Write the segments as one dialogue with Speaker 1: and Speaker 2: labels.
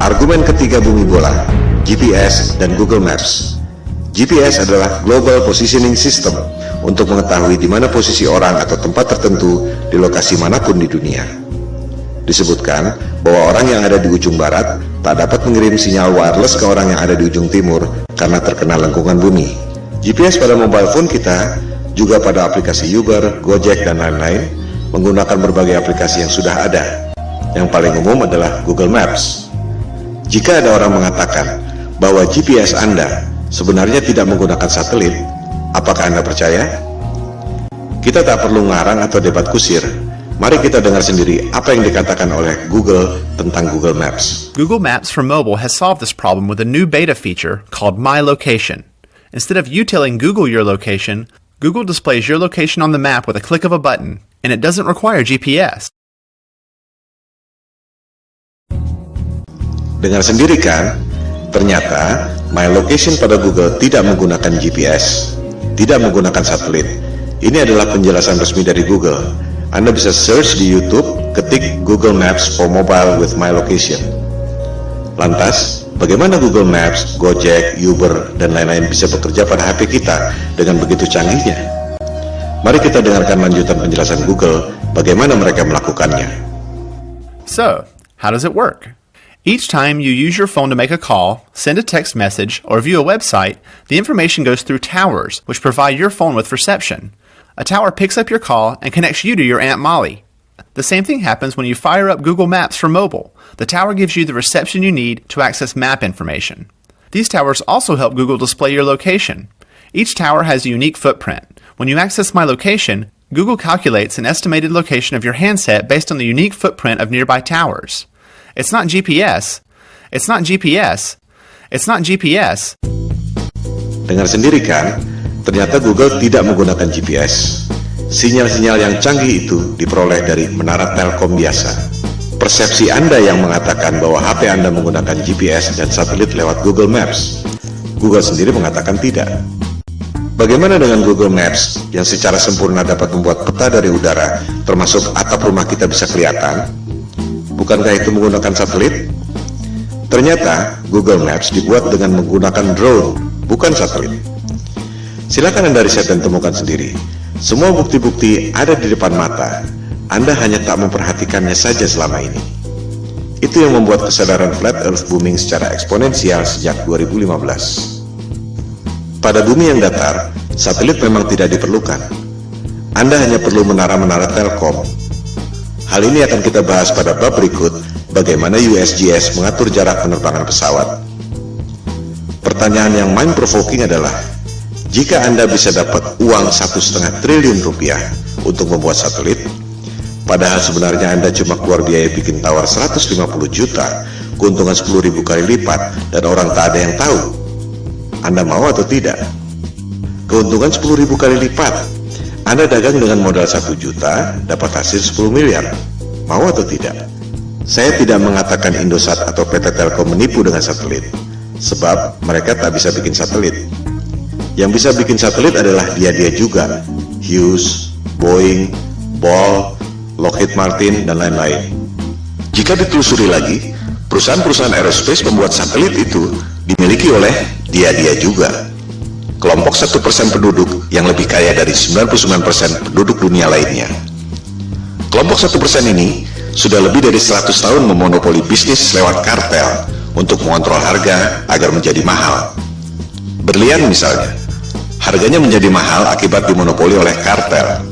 Speaker 1: Argumen ketiga bumi bola, GPS dan Google Maps. GPS adalah Global Positioning System untuk mengetahui di mana posisi orang atau tempat tertentu di lokasi manapun di dunia. Disebutkan bahwa orang yang ada di ujung barat tak dapat mengirim sinyal wireless ke orang yang ada di ujung timur karena terkena lengkungan bumi. GPS pada mobile phone kita, juga pada aplikasi Uber, Gojek, dan lain-lain, menggunakan berbagai aplikasi yang sudah ada. Yang paling umum adalah Google Maps. Jika ada orang mengatakan bahwa GPS Anda sebenarnya tidak menggunakan satelit, apakah Anda percaya? Kita tak perlu ngarang atau debat kusir. Mari kita dengar sendiri apa yang dikatakan oleh Google tentang Google Maps.
Speaker 2: Google Maps for mobile has solved this problem with a new beta feature called My Location. Instead of you telling Google your location, Google displays your location on the map with a click of a button, and it doesn't require GPS.
Speaker 1: Dengar sendiri kan? Ternyata My Location pada Google tidak menggunakan GPS, tidak menggunakan satelit. Ini adalah penjelasan resmi dari Google. Anda bisa search di YouTube, ketik Google Maps for Mobile with My Location. Lantas, bagaimana Google Maps, Gojek, Uber, dan lain-lain bisa bekerja pada HP kita dengan begitu canggihnya? Mari kita dengarkan lanjutan penjelasan Google bagaimana mereka melakukannya.
Speaker 2: So, how does it work? Each time you use your phone to make a call, send a text message, or view a website, the information goes through towers, which provide your phone with reception. A tower picks up your call and connects you to your Aunt Molly. The same thing happens when you fire up Google Maps for mobile. The tower gives you the reception you need to access map information. These towers also help Google display your location. Each tower has a unique footprint. When you access My Location, Google calculates an estimated location of your handset based on the unique footprint of nearby towers. It's not GPS. It's not GPS. It's not GPS.
Speaker 1: Dengar sendiri kan? Ternyata Google tidak menggunakan GPS. Sinyal-sinyal yang canggih itu diperoleh dari menara Telkom biasa. Persepsi Anda yang mengatakan bahwa HP Anda menggunakan GPS dan satelit lewat Google Maps. Google sendiri mengatakan tidak. Bagaimana dengan Google Maps yang secara sempurna dapat membuat peta dari udara, termasuk atap rumah kita bisa kelihatan? Bukankah itu menggunakan satelit? Ternyata Google Maps dibuat dengan menggunakan drone, bukan satelit. Silakan Anda riset dan temukan sendiri. Semua bukti-bukti ada di depan mata. Anda hanya tak memperhatikannya saja selama ini. Itu yang membuat kesadaran flat earth booming secara eksponensial sejak 2015. Pada bumi yang datar, satelit memang tidak diperlukan. Anda hanya perlu menara-menara Telkom. Hal ini akan kita bahas pada bab berikut, bagaimana USGS mengatur jarak penerbangan pesawat. Pertanyaan yang mind-provoking adalah, jika Anda bisa dapat uang 1,5 triliun rupiah untuk membuat satelit, padahal sebenarnya Anda cuma keluar biaya bikin tower 150 juta, keuntungan 10.000 kali lipat, dan orang tak ada yang tahu, Anda mau atau tidak? Keuntungan 10.000 kali lipat. Anda dagang dengan modal 1 juta, dapat hasil 10 miliar. Mau atau tidak? Saya tidak mengatakan Indosat atau PT Telkom menipu dengan satelit, sebab mereka tak bisa bikin satelit. Yang bisa bikin satelit adalah dia-dia juga, Hughes, Boeing, Ball, Lockheed Martin, dan lain-lain. Jika ditelusuri lagi, perusahaan-perusahaan aerospace pembuat satelit itu dimiliki oleh dia-dia juga. Kelompok 1% penduduk yang lebih kaya dari 99% penduduk dunia lainnya. Kelompok 1% ini sudah lebih dari 100 tahun memonopoli bisnis lewat kartel untuk mengontrol harga agar menjadi mahal. Berlian misalnya, harganya menjadi mahal akibat dimonopoli oleh kartel.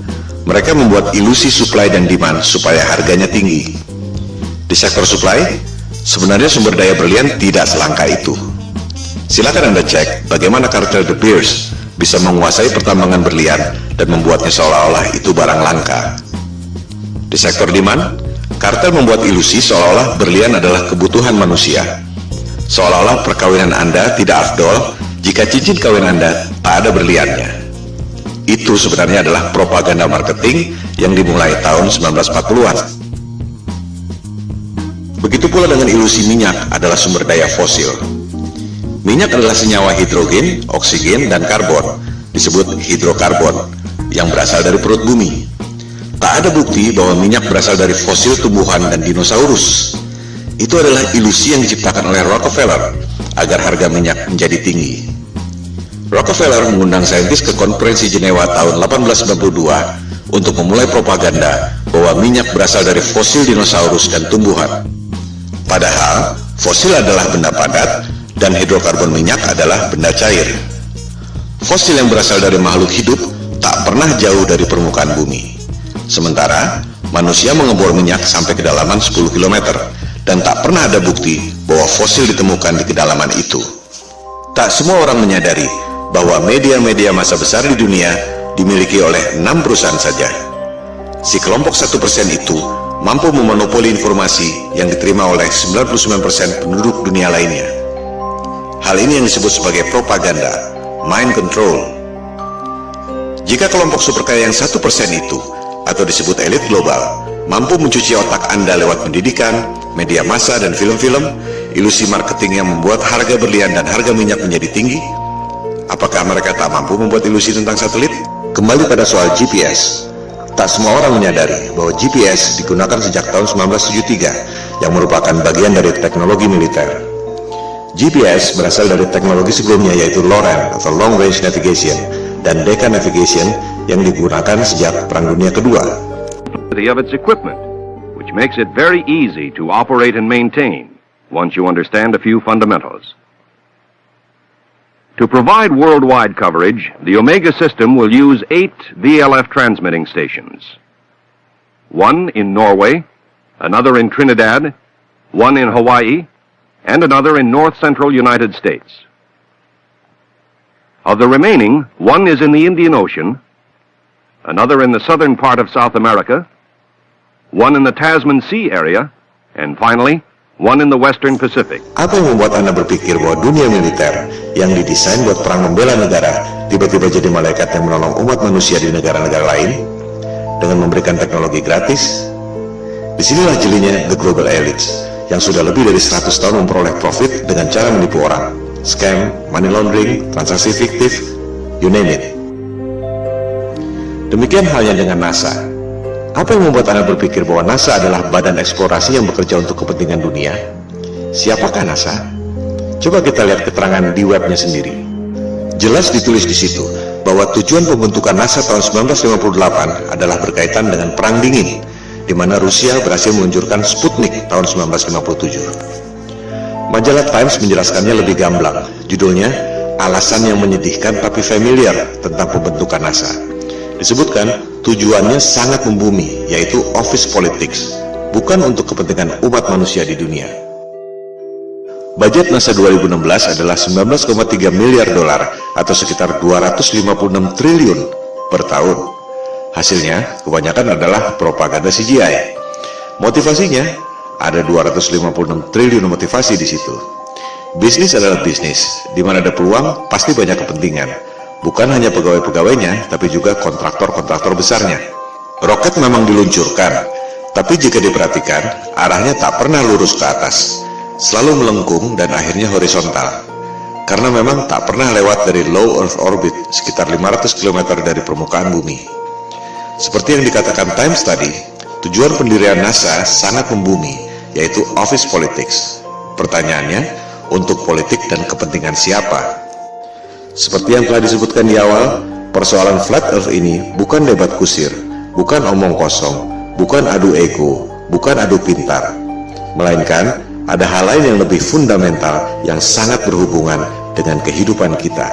Speaker 1: Mereka membuat ilusi supply dan demand supaya harganya tinggi. Di sektor supply, sebenarnya sumber daya berlian tidak selangka itu. Silakan Anda cek bagaimana kartel De Beers bisa menguasai pertambangan berlian dan membuatnya seolah-olah itu barang langka. Di sektor demand, kartel membuat ilusi seolah-olah berlian adalah kebutuhan manusia. Seolah-olah perkawinan Anda tidak afdol jika cincin kawin Anda tak ada berliannya. Itu sebenarnya adalah propaganda marketing yang dimulai tahun 1940-an. Begitu pula dengan ilusi minyak adalah sumber daya fosil. Minyak adalah senyawa hidrogen, oksigen, dan karbon, disebut hidrokarbon, yang berasal dari perut bumi. Tak ada bukti bahwa minyak berasal dari fosil tumbuhan dan dinosaurus. Itu adalah ilusi yang diciptakan oleh Rockefeller agar harga minyak menjadi tinggi. Rockefeller mengundang saintis ke konferensi Jenewa tahun 1892 untuk memulai propaganda bahwa minyak berasal dari fosil dinosaurus dan tumbuhan. Padahal, fosil adalah benda padat dan hidrokarbon minyak adalah benda cair. Fosil yang berasal dari makhluk hidup tak pernah jauh dari permukaan bumi. Sementara, manusia mengebor minyak sampai kedalaman 10 km dan tak pernah ada bukti bahwa fosil ditemukan di kedalaman itu. Tak semua orang menyadari bahwa media-media massa besar di dunia dimiliki oleh 6 perusahaan saja. Si kelompok 1% itu mampu memonopoli informasi yang diterima oleh 99% penduduk dunia lainnya. Hal ini yang disebut sebagai propaganda, mind control. Jika kelompok super kaya yang 1% itu, atau disebut elit global, mampu mencuci otak Anda lewat pendidikan, media massa, dan film-film, ilusi marketing yang membuat harga berlian dan harga minyak menjadi tinggi, apakah mereka tak mampu membuat ilusi tentang satelit? Kembali pada soal GPS. Tak semua orang menyadari bahwa GPS digunakan sejak tahun 1973 yang merupakan bagian dari teknologi militer. GPS berasal dari teknologi sebelumnya yaitu LORAN atau Long Range Navigation dan Decca Navigation yang digunakan sejak Perang Dunia Kedua.
Speaker 3: Of its equipment, which makes it very easy to operate and maintain once you understand a few fundamentals. To provide worldwide coverage, the Omega system will use 8 VLF transmitting stations. One in Norway, another in Trinidad, one in Hawaii, and another in north-central United States. Of the remaining, one is in the Indian Ocean, another in the southern part of South America, one in the Tasman Sea area, and finally, one in the Western Pacific.
Speaker 1: Apa yang membuat Anda berpikir bahwa dunia militer yang didesain buat perang membela negara tiba-tiba jadi malaikat yang menolong umat manusia di negara-negara lain dengan memberikan teknologi gratis? Disinilah jelinya the global elites yang sudah lebih dari 100 tahun memperoleh profit dengan cara menipu orang, scam, money laundering, transaksi fiktif, you name it. Demikian halnya dengan NASA. Apa yang membuat Anda berpikir bahwa NASA adalah badan eksplorasi yang bekerja untuk kepentingan dunia? Siapakah NASA? Coba kita lihat keterangan di webnya sendiri. Jelas ditulis di situ bahwa tujuan pembentukan NASA tahun 1958 adalah berkaitan dengan Perang Dingin, di mana Rusia berhasil meluncurkan Sputnik tahun 1957. Majalah Times menjelaskannya lebih gamblang. Judulnya, Alasan yang Menyedihkan Tapi Familiar tentang Pembentukan NASA. Disebutkan, tujuannya sangat membumi, yaitu office politics, bukan untuk kepentingan umat manusia di dunia. Budget NASA 2016 adalah 19,3 miliar dolar atau sekitar 256 triliun per tahun. Hasilnya, kebanyakan adalah propaganda CGI. Motivasinya, ada 256 triliun motivasi di situ. Bisnis adalah bisnis, di mana ada peluang, pasti banyak kepentingan. Bukan hanya pegawai-pegawainya, tapi juga kontraktor-kontraktor besarnya. Roket memang diluncurkan, tapi jika diperhatikan, arahnya tak pernah lurus ke atas, selalu melengkung dan akhirnya horizontal. Karena memang tak pernah lewat dari low Earth orbit, sekitar 500 km dari permukaan bumi. Seperti yang dikatakan Times tadi, tujuan pendirian NASA sangat membumi, yaitu office politics. Pertanyaannya, untuk politik dan kepentingan siapa? Seperti yang telah disebutkan di awal, persoalan flat earth ini bukan debat kusir, bukan omong kosong, bukan adu ego, bukan adu pintar, melainkan ada hal lain yang lebih fundamental yang sangat berhubungan dengan kehidupan kita.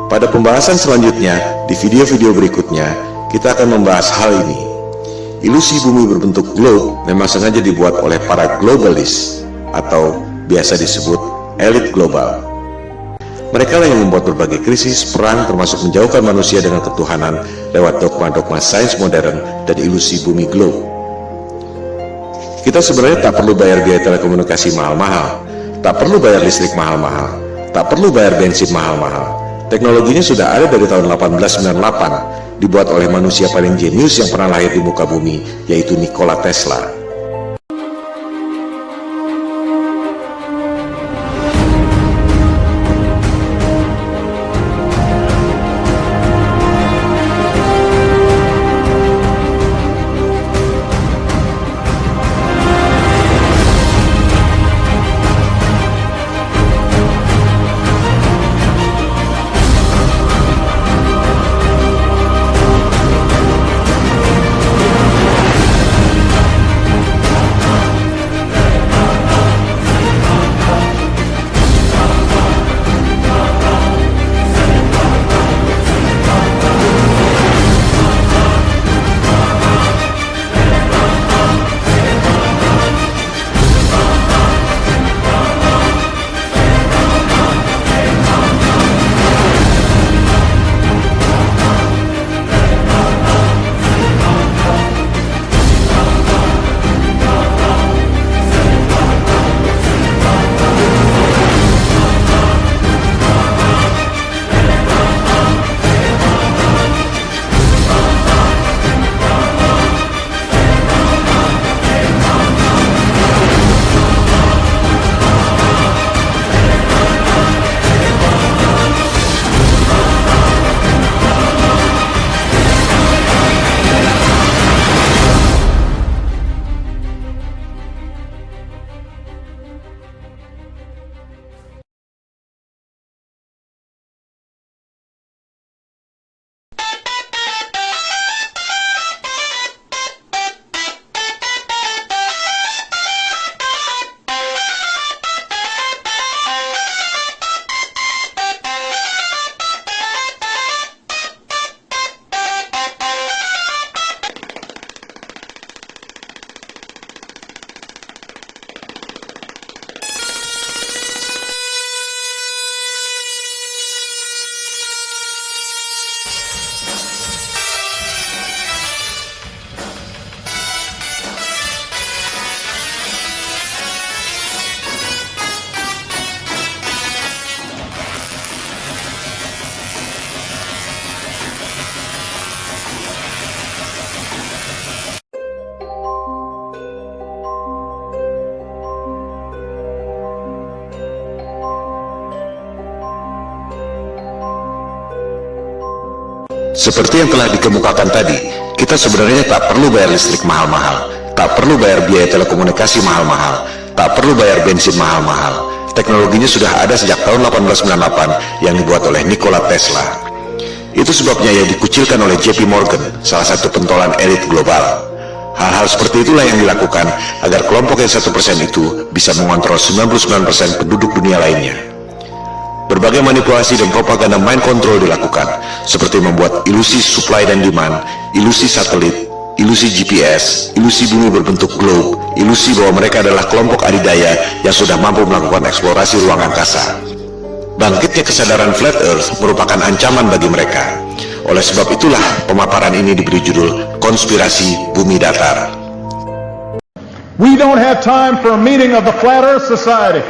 Speaker 1: Pada pembahasan selanjutnya, di video-video berikutnya, kita akan membahas hal ini. Ilusi bumi berbentuk globe memang sengaja dibuat oleh para globalis atau biasa disebut elit global. Mereka lah yang membuat berbagai krisis, perang, termasuk menjauhkan manusia dengan ketuhanan lewat dogma-dogma sains modern dan ilusi bumi globe. Kita sebenarnya tak perlu bayar biaya telekomunikasi mahal-mahal, tak perlu bayar listrik mahal-mahal, tak perlu bayar bensin mahal-mahal. Teknologinya sudah ada dari tahun 1898, dibuat oleh manusia paling jenius yang pernah lahir di muka bumi, yaitu Nikola Tesla. Seperti yang telah dikemukakan tadi, kita sebenarnya tak perlu bayar listrik mahal-mahal, tak perlu bayar biaya telekomunikasi mahal-mahal, tak perlu bayar bensin mahal-mahal. Teknologinya sudah ada sejak tahun 1898 yang dibuat oleh Nikola Tesla. Itu sebabnya ia dikucilkan oleh JP Morgan, salah satu pentolan elit global. Hal-hal seperti itulah yang dilakukan agar kelompok yang 1% itu bisa mengontrol 99% penduduk dunia lainnya. Berbagai manipulasi dan propaganda mind control dilakukan, seperti membuat ilusi supply dan demand, ilusi satelit, ilusi GPS, ilusi bumi berbentuk globe, ilusi bahwa mereka adalah kelompok adidaya yang sudah mampu melakukan eksplorasi ruang angkasa. Bangkitnya kesadaran flat earth merupakan ancaman bagi mereka. Oleh sebab itulah pemaparan ini diberi judul Konspirasi Bumi Datar.
Speaker 4: We don't have time for a meeting of the Flat Earth Society.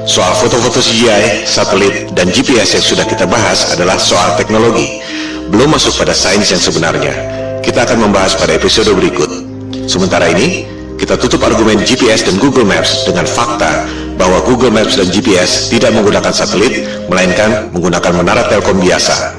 Speaker 1: Soal foto-foto CGI, satelit, dan GPS yang sudah kita bahas adalah soal teknologi, belum masuk pada sains yang sebenarnya. Kita akan membahas pada episode berikut. Sementara ini, kita tutup argumen GPS dan Google Maps dengan fakta bahwa Google Maps dan GPS tidak menggunakan satelit, melainkan menggunakan menara telkom biasa.